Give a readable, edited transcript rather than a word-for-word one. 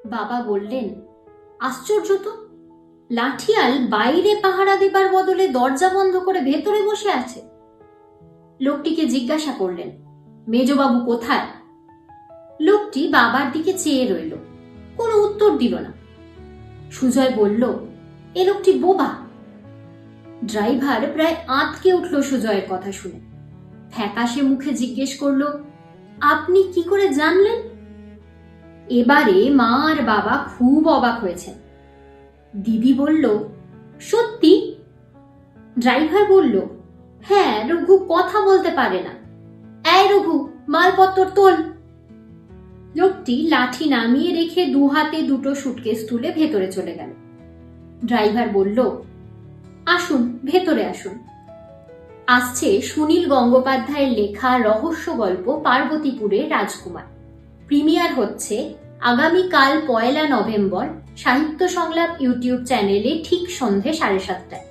বাবা বললেন, আশ্চর্য তো, লাঠিয়াল বাইরে পাহারা দেবার বদলে দরজা বন্ধ করে ভেতরে বসে আছে। লোকটিকে জিজ্ঞাসা করলেন, মেজবাবু কোথায়? লোকটি বাবার দিকে চেয়ে রইল, কোনো উত্তর দিল না। সুজয় বলল, এ লোকটি বোবা। ড্রাইভার প্রায় আঁতকে উঠল সুজয়ের কথা শুনে। ফ্যাকাশে মুখে জিজ্ঞেস করলো, আপনি কি করে জানলেন? এবারে মা আর বাবা খুব অবাক হয়েছেন। দিদি বলল, সত্যি? ড্রাইভার বলল, হ্যাঁ, রঘু কথা বলতে পারে না। এই রঘু, মালপত্র তোল। লোকটি লাঠি নামিয়ে রেখে দু হাতে দুটো সুটকেস তুলে ভেতরে চলে গেল। ড্রাইভার বলল, আসুন, ভেতরে আসুন। আসছে সুনীল গঙ্গোপাধ্যায়ের লেখা রহস্য গল্প পার্বতীপুরের রাজকুমার। প্রিমিয়ার হচ্ছে আগামীকাল 1 নভেম্বর সাহিত্য সংলাপ ইউটিউব চ্যানেলে ঠিক সন্ধে 7:30টায়।